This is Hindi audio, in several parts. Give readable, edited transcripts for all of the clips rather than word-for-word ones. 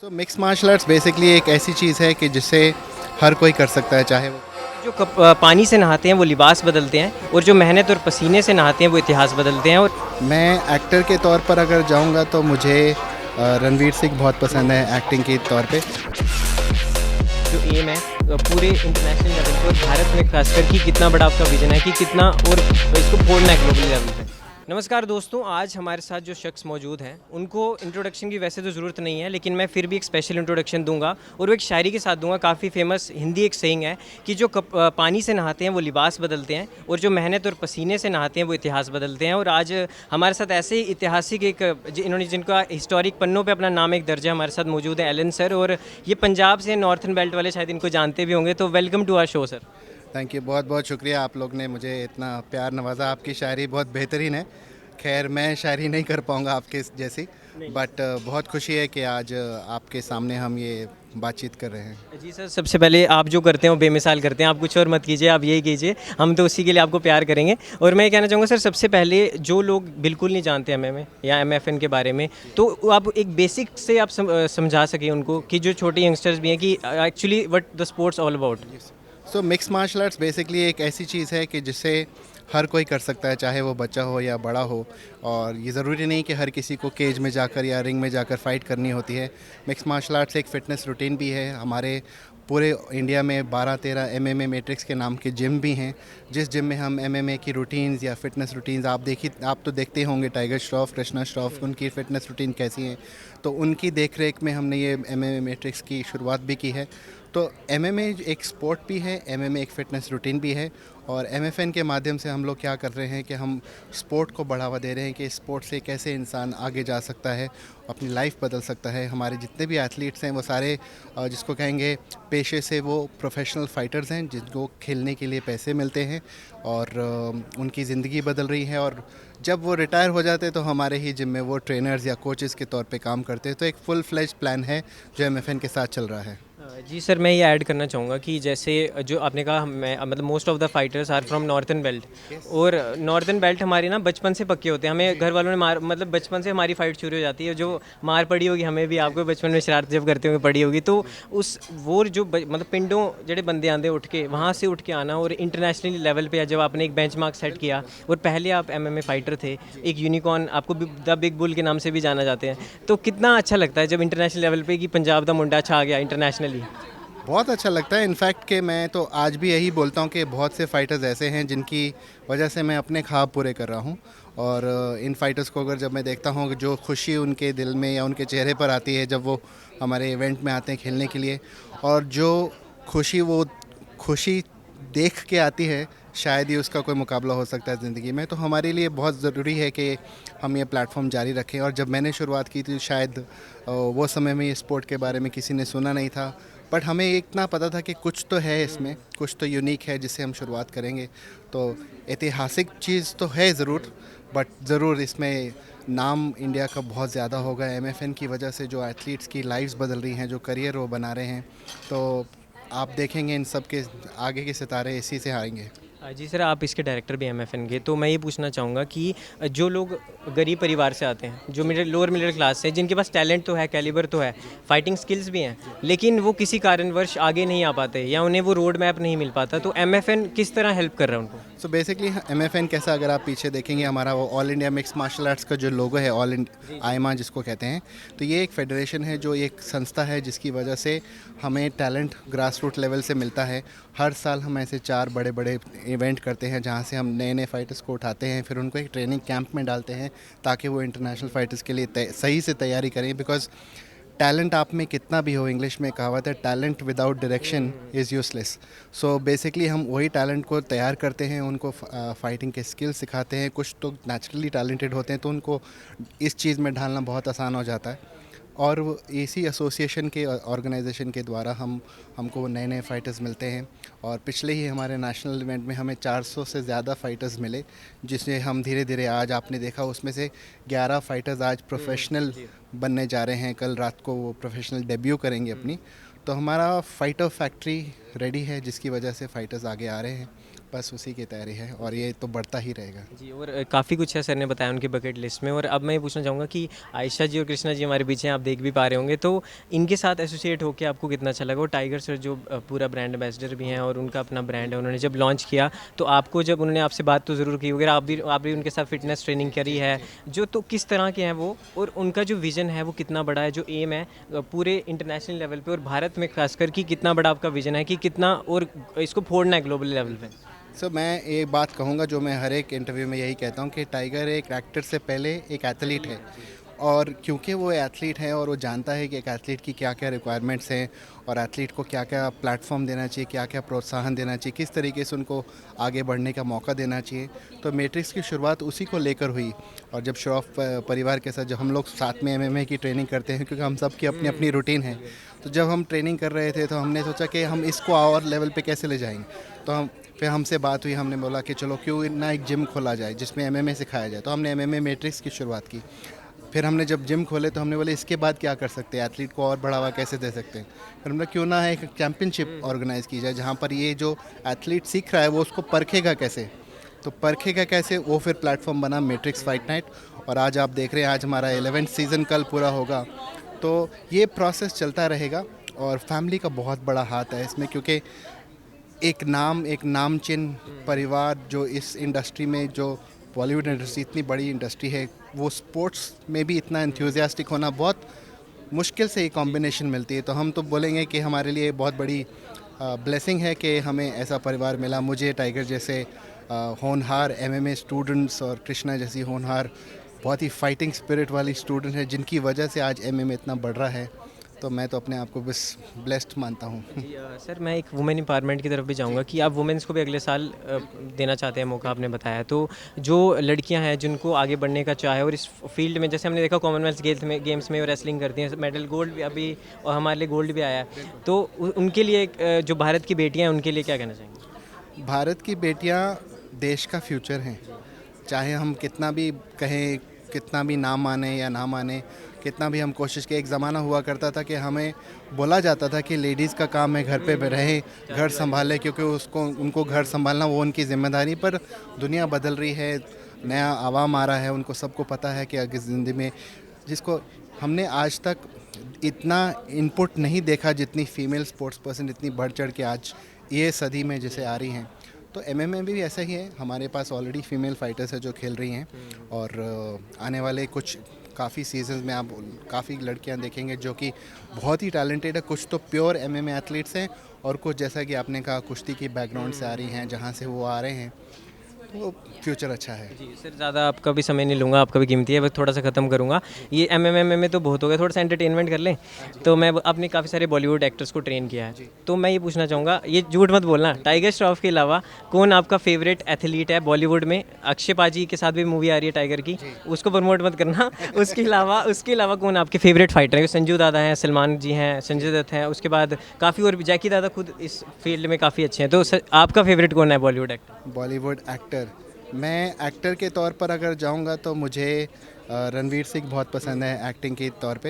तो मिक्स मार्शल आर्ट्स बेसिकली एक ऐसी चीज़ है कि जिसे हर कोई कर सकता है, चाहे वो जो पानी से नहाते हैं वो लिबास बदलते हैं, और जो मेहनत और पसीने से नहाते हैं वो इतिहास बदलते हैं। और मैं एक्टर के तौर पर अगर जाऊंगा तो मुझे रणवीर सिंह बहुत पसंद है एक्टिंग के तौर पे। जो एम है पूरे इंटरनेशनल लेवल पे और भारत में खासकर कि कितना बड़ा आपका विजन है कि कितना और इसको फोड़ना है ग्लोबल लेवल पे। नमस्कार दोस्तों, आज हमारे साथ जो शख्स मौजूद हैं उनको इंट्रोडक्शन की वैसे तो ज़रूरत नहीं है, लेकिन मैं फिर भी एक स्पेशल इंट्रोडक्शन दूंगा और वो एक शायरी के साथ दूंगा। काफ़ी फेमस हिंदी एक सेइंग है कि जो पानी से नहाते हैं वो लिबास बदलते हैं, और जो मेहनत और पसीने से नहाते हैं वो इतिहास बदलते हैं। और आज हमारे साथ ऐसे ही ऐतिहासिक इन्होंने जिनका हिस्टोरिक पन्नों पे अपना नाम एक दर्जा, हमारे साथ मौजूद है एलन सर। और ये पंजाब से नॉर्थन बेल्ट वाले शायद इनको जानते भी होंगे, तो welcome to our show sir. Thank you, बहुत बहुत शुक्रिया, आप लोग ने मुझे इतना प्यार नवाजा। आपकी शायरी बहुत बेहतरीन है। खैर मैं शायरी नहीं कर पाऊंगा आपके जैसी, बट बहुत खुशी है कि आज आपके सामने हम ये बातचीत कर रहे हैं। जी सर, सबसे पहले आप जो करते हैं वो बेमिसाल करते हैं, आप कुछ और मत कीजिए, आप यही कीजिए, हम तो उसी के लिए आपको प्यार करेंगे। और मैं ये कहना चाहूँगा सर, सबसे पहले जो लोग बिल्कुल नहीं जानते एमएमए या एमएफएन के बारे में, तो आप एक बेसिक से आप समझा सकें उनको, कि जो छोटे यंगस्टर्स भी हैं, कि actually what the sports all about. So mix martial arts basically एक ऐसी चीज़ है कि जिसे हर कोई कर सकता है, चाहे वो बच्चा हो या बड़ा हो। और ये ज़रूरी नहीं कि हर किसी को केज में जाकर या रिंग में जाकर फाइट करनी होती है। मिक्स मार्शल आर्ट्स एक फ़िटनेस रूटीन भी है। हमारे पूरे इंडिया में 12-13 एमएमए मैट्रिक्स के नाम के जिम भी हैं, जिस जिम में हम एमएमए की रूटीन्स या फिटनेस रूटीन्स आप तो देखते होंगे टाइगर श्रॉफ, कृष्णा श्रॉफ, उनकी फ़िटनेस रूटीन कैसी है। तो उनकी देख रेख में हमने ये एमएमए मैट्रिक्स की शुरुआत भी की है। तो एमएमए एक स्पोर्ट भी है, एमएमए एक फ़िटनेस रूटीन भी है। और एमएफएन के माध्यम से हम लोग क्या कर रहे हैं कि हम स्पोर्ट को बढ़ावा दे रहे हैं कि स्पोर्ट से कैसे इंसान आगे जा सकता है, अपनी लाइफ बदल सकता है। हमारे जितने भी एथलीट्स हैं वो सारे जिसको कहेंगे पेशे से वो प्रोफेशनल फ़ाइटर्स हैं, जिनको खेलने के लिए पैसे मिलते हैं और उनकी ज़िंदगी बदल रही है। और जब वो रिटायर हो जाते हैं तो हमारे ही जिम में वो ट्रेनर्स या कोचेज़ के तौर पे काम करते हैं। तो एक फुल फ्लेज प्लान है जो एमएफएन के साथ चल रहा है। जी सर, मैं ये ऐड करना चाहूँगा कि जैसे जो आपने कहा, मैं मतलब most of the fighters are from northern belt. और नॉर्थन बेल्ट हमारे ना बचपन से पक्के होते हैं, हमें घर वालों ने मार मतलब बचपन से हमारी फाइट शुरू हो जाती है। जो मार पड़ी होगी हमें भी, आपको बचपन में शरारत जब करते होंगे पड़ी होगी, तो उस वो जो मतलब पिंडों जड़े बंदे आंदे उठ के वहाँ से उठ के आना, और इंटरनेशनल लेवल पे जब आपने एक बेंच मार्क सेट किया, और पहले आप एमएमए फाइटर थे, एक यूनिकॉर्न, आपको द बिग बुल के नाम से भी जाना जाते हैं, तो कितना अच्छा लगता है जब इंटरनेशनल लेवल पे कि पंजाब दा मुंडा छा गया इंटरनेशनली। बहुत अच्छा लगता है। इनफैक्ट कि मैं तो आज भी यही बोलता हूँ कि बहुत से फ़ाइटर्स ऐसे हैं जिनकी वजह से मैं अपने ख्वाब पूरे कर रहा हूँ। और इन फाइटर्स को अगर जब मैं देखता हूँ कि जो खुशी उनके दिल में या उनके चेहरे पर आती है जब वो हमारे इवेंट में आते हैं खेलने के लिए, और जो खुशी देख के आती है, शायद ही उसका कोई मुकाबला हो सकता है ज़िंदगी में। तो हमारे लिए बहुत ज़रूरी है कि हम ये प्लेटफॉर्म जारी रखें। और जब मैंने शुरुआत की थी शायद वो समय में ये स्पोर्ट के बारे में किसी ने सुना नहीं था, बट हमें इतना पता था कि कुछ तो है इसमें, कुछ तो यूनिक है जिससे हम शुरुआत करेंगे। तो ऐतिहासिक चीज़ तो है ज़रूर, बट ज़रूर इसमें नाम इंडिया का बहुत ज़्यादा होगा एमएफएन की वजह से। जो एथलीट्स की लाइफ्स बदल रही हैं, जो करियर वो बना रहे हैं, तो आप देखेंगे इन सब के आगे के सितारे इसी से आएंगे। जी सर, आप इसके डायरेक्टर भी एमएफएन के, तो मैं ये पूछना चाहूँगा कि जो लोग गरीब परिवार से आते हैं, जो लोअर मिडिल क्लास से, जिनके पास टैलेंट तो है, कैलिबर तो है, फाइटिंग स्किल्स भी हैं, लेकिन वो किसी कारणवश आगे नहीं आ पाते या उन्हें वो रोड मैप नहीं मिल पाता, तो एमएफएन किस तरह हेल्प कर रहा है उनको? सो बेसिकली एमएफएन कैसा, अगर आप पीछे देखेंगे हमारा वो all India mix martial arts का जो लोगो है, ऑल इंडिया आईमा जिसको कहते हैं, तो ये एक फेडरेशन है, जो एक संस्था है जिसकी वजह से हमें टैलेंट ग्रास रूट लेवल से मिलता है। हर साल हम ऐसे 4 बड़े बड़े इवेंट करते हैं जहाँ से हम नए नए फाइटर्स को उठाते हैं, फिर उनको एक ट्रेनिंग कैंप में डालते हैं ताकि वो इंटरनेशनल फाइटर्स के लिए सही से तैयारी करें। बिकॉज टैलेंट आप में कितना भी हो, इंग्लिश में कहावत है, talent without direction is useless. So basically हम वही टैलेंट को तैयार करते हैं, उनको फाइटिंग के स्किल्स सिखाते हैं। कुछ तो नेचुरली टैलेंटेड होते हैं तो उनको इस चीज़ में ढालना बहुत आसान हो जाता है। और वो इसी एसोसिएशन के ऑर्गेनाइजेशन के द्वारा हमको नए नए फ़ाइटर्स मिलते हैं। और पिछले ही हमारे नेशनल इवेंट में हमें 400 से ज़्यादा फ़ाइटर्स मिले, जिसमें हम धीरे धीरे आज आपने देखा उसमें से 11 फ़ाइटर्स आज प्रोफेशनल बनने जा रहे हैं। कल रात को वो प्रोफेशनल डेब्यू करेंगे अपनी। तो हमारा फ़ाइटर फैक्ट्री रेडी है, जिसकी वजह से फ़ाइटर्स आगे आ रहे हैं। बस उसी की तैयारी है और ये तो बढ़ता ही रहेगा। जी, और काफ़ी कुछ है सर ने बताया उनकी बकेट लिस्ट में। और अब मैं ये पूछना चाहूँगा कि आयशा जी और कृष्णा जी हमारे पीछे हैं, आप देख भी पा रहे होंगे, तो इनके साथ एसोसिएट होकर आपको कितना अच्छा लगा? और टाइगर सर जो पूरा ब्रांड एम्बेसडर भी हैं और उनका अपना ब्रांड है, उन्होंने जब लॉन्च किया तो आपको, जब उन्होंने आपसे बात तो ज़रूर की होगी, आप भी उनके साथ फिटनेस ट्रेनिंग करी है जो, तो किस तरह के हैं वो, और उनका जो विज़न है वो कितना बड़ा है, जो एम है पूरे इंटरनेशनल लेवल पे और भारत में खासकर, कि कितना बड़ा आपका विज़न है कि कितना और इसको फोड़ना है ग्लोबल लेवल पे? सो मैं एक बात कहूँगा जो मैं हर एक इंटरव्यू में यही कहता हूँ कि टाइगर एक एक्टर से पहले एक एथलीट है। और क्योंकि वो एथलीट है और वो जानता है कि एक एथलीट की क्या क्या रिक्वायरमेंट्स हैं और एथलीट को क्या क्या प्लेटफॉर्म देना चाहिए, क्या क्या प्रोत्साहन देना चाहिए, किस तरीके से उनको आगे बढ़ने का मौका देना चाहिए। तो मैट्रिक्स की शुरुआत उसी को लेकर हुई। और जब श्रॉफ परिवार के साथ जब हम लोग साथ में एमएमए की ट्रेनिंग करते हैं, क्योंकि हम सब की अपनी अपनी रूटीन है, तो जब हम ट्रेनिंग कर रहे थे तो हमने सोचा कि हम इसको और लेवल पे कैसे ले जाएंगे। तो हम फिर हमसे बात हुई, हमने बोला कि चलो क्यों ना एक जिम खोला जाए जिसमें एमएमए सिखाया जाए। तो हमने एमएमए मैट्रिक्स की शुरुआत की। फिर हमने जब जिम खोले तो हमने बोले इसके बाद क्या कर सकते हैं, एथलीट को और बढ़ावा कैसे दे सकते हैं। फिर हमने क्यों ना एक चैम्पियनशिप ऑर्गेनाइज़ की जाए जहाँ पर ये जो एथलीट सीख रहा है वो उसको परखेगा कैसे। तो परखेगा कैसे, वो फिर प्लेटफॉर्म बना मैट्रिक्स फाइट नाइट। और आज आप देख रहे हैं आज हमारा 11th सीज़न कल पूरा होगा। तो ये प्रोसेस चलता रहेगा और फैमिली का बहुत बड़ा हाथ है इसमें, क्योंकि एक नामचीन परिवार जो इस इंडस्ट्री में, जो बॉलीवुड इंडस्ट्री इतनी बड़ी इंडस्ट्री है, वो स्पोर्ट्स में भी इतना एंथुसियास्टिक होना बहुत मुश्किल से ये कॉम्बिनेशन मिलती है। तो हम तो बोलेंगे कि हमारे लिए बहुत बड़ी ब्लेसिंग है कि हमें ऐसा परिवार मिला। मुझे टाइगर जैसे होनहार एमएमए स्टूडेंट्स और कृष्णा जैसी होनहार बहुत ही फाइटिंग स्पिरिट वाली स्टूडेंट है जिनकी वजह से आज एमएमए इतना बढ़ रहा है। तो मैं तो अपने आप को बस ब्लेस्ड मानता हूँ। जी, सर मैं एक वुमेन एम्पावरमेंट की तरफ भी जाऊंगा कि आप वुमेन्स को भी अगले साल देना चाहते हैं मौका, आपने बताया। तो जो लड़कियां हैं जिनको आगे बढ़ने का चाह है और इस फील्ड में, जैसे हमने देखा कॉमनवेल्थ गेम्स में रेसलिंग करती हैं, मेडल गोल्ड भी अभी और हमारे लिए गोल्ड भी आया है, तो उनके लिए जो भारत की बेटियां हैं उनके लिए क्या कहना चाहेंगे? भारत की बेटियां देश का फ्यूचर हैं। चाहे हम कितना भी कहें, कितना भी ना माने या ना माने, कितना भी हम कोशिश के, एक ज़माना हुआ करता था कि हमें बोला जाता था कि लेडीज़ का काम है घर पे रहे, घर संभाले, क्योंकि उसको उनको घर संभालना वो उनकी ज़िम्मेदारी। पर दुनिया बदल रही है, नया आवाम आ रहा है, उनको सबको पता है कि आगे ज़िंदगी में जिसको हमने आज तक इतना इनपुट नहीं देखा जितनी फ़ीमेल स्पोर्ट्स पर्सन इतनी बढ़ चढ़ के आज ये सदी में जैसे आ रही हैं। तो एमएमए भी ऐसा ही है, हमारे पास ऑलरेडी फीमेल फाइटर्स है जो खेल रही हैं। और आने वाले कुछ काफ़ी सीजन्स में आप काफ़ी लड़कियां देखेंगे जो कि बहुत ही टैलेंटेड है। कुछ तो प्योर एमएमए एथलीट्स हैं और कुछ जैसा कि आपने कहा कुश्ती की बैकग्राउंड से आ रही हैं, जहां से वो आ रहे हैं। तो फ्यूचर अच्छा है। जी सर, ज़्यादा आपका भी समय नहीं लूँगा, आपका भी कीमती है, बस थोड़ा सा ख़त्म करूँगा। ये एमएमए तो बहुत हो गया, थोड़ा सा एंटरटेनमेंट कर लें। तो मैं आपने काफ़ी सारे बॉलीवुड एक्टर्स को ट्रेन किया है, तो मैं ये पूछना चाहूँगा, ये झूठ मत बोलना, टाइगर श्रॉफ के अलावा कौन आपका फेवरेट एथलीट है बॉलीवुड में? अक्षय पाजी के साथ भी मूवी आ रही है टाइगर की, उसको प्रमोट मत करना। उसके अलावा कौन आपके फेवरेट फाइटर है? संजू दादा हैं, सलमान जी हैं, संजय दत्त हैं, उसके बाद काफ़ी और भी, जैकी दादा खुद इस फील्ड में काफ़ी अच्छे हैं। तो आपका फेवरेट कौन है बॉलीवुड एक्टर? बॉलीवुड एक्टर, मैं एक्टर के तौर पर अगर जाऊंगा तो मुझे रणवीर सिंह बहुत पसंद है एक्टिंग के तौर पे।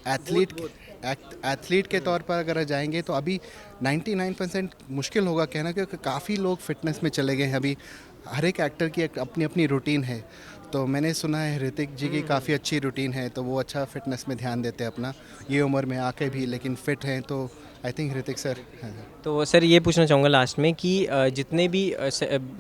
एथलीट के तौर पर अगर जाएंगे तो अभी 99% मुश्किल होगा कहना, क्योंकि काफ़ी लोग फिटनेस में चले गए हैं। अभी हर एक एक्टर की एक अपनी अपनी रूटीन है। तो मैंने सुना है ऋतिक जी की काफ़ी अच्छी रूटीन है, तो वो अच्छा फिटनेस में ध्यान देते हैं अपना, ये उम्र में आके भी लेकिन फिट हैं। तो आई थिंक ऋतिक सर हैं। तो सर ये पूछना चाहूँगा लास्ट में कि जितने भी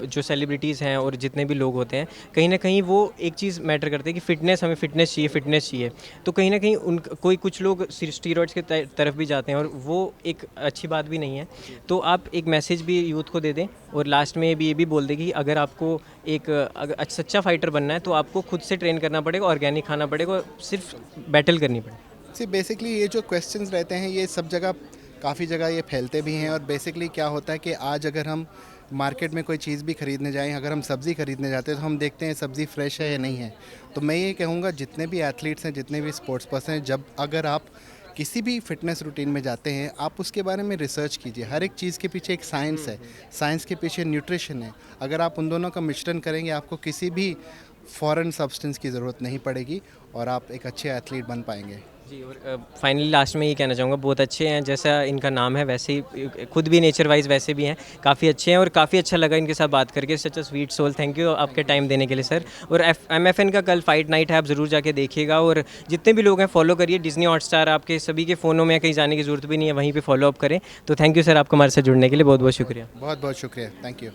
जो सेलिब्रिटीज़ हैं और जितने भी लोग होते हैं, कहीं ना कहीं वो एक चीज़ मैटर करते हैं कि फ़िटनेस, हमें फ़िटनेस चाहिए। तो कहीं ना कहीं कुछ लोग स्टीरॉइड्स के तरफ भी जाते हैं और वो एक अच्छी बात भी नहीं है। तो आप एक मैसेज भी यूथ को दे दें और लास्ट में ये भी बोल दें कि अगर आपको एक सच्चा फाइटर बनना है तो आपको खुद से ट्रेन करना पड़ेगा, ऑर्गेनिक खाना पड़ेगा और सिर्फ बैटल करनी पड़ेगी। सी बेसिकली ये जो क्वेश्चंस रहते हैं ये सब जगह, काफ़ी जगह ये फैलते भी हैं। और बेसिकली क्या होता है कि आज अगर हम मार्केट में कोई चीज़ भी खरीदने जाएं, अगर हम सब्ज़ी खरीदने जाते हैं तो हम देखते हैं सब्ज़ी फ्रेश है या नहीं है। तो मैं ये कहूँगा जितने भी एथलीट्स हैं, जितने भी स्पोर्ट्स पर्सन हैं, जब अगर आप किसी भी फिटनेस रूटीन में जाते हैं आप उसके बारे में रिसर्च कीजिए। हर एक चीज़ के पीछे एक साइंस है, साइंस के पीछे न्यूट्रिशन है। अगर आप उन दोनों का मिश्रण करेंगे आपको किसी भी फॉरेन सब्सटेंस की ज़रूरत नहीं पड़ेगी और आप एक अच्छे एथलीट बन पाएंगे। जी, और फाइनली लास्ट में ये कहना चाहूँगा, बहुत अच्छे हैं, जैसा इनका नाम है वैसे ही खुद भी नेचर वाइज वैसे भी हैं, काफ़ी अच्छे हैं और काफ़ी अच्छा लगा इनके साथ बात करके। Such a sweet soul, thank you आपके टाइम देने के लिए सर। और MFN का कल फाइट नाइट है, आप ज़रूर जाके देखिएगा। और जितने भी लोग हैं फॉलो करिए, डिज्नी हॉटस्टार आपके सभी के फ़ोनों में, कहीं जाने की ज़रूरत भी नहीं है, वहीं पर फॉलो अप करें। तो थैंक यू सर, आपको हमारे साथ जुड़ने के लिए बहुत बहुत शुक्रिया। बहुत बहुत शुक्रिया, थैंक यू।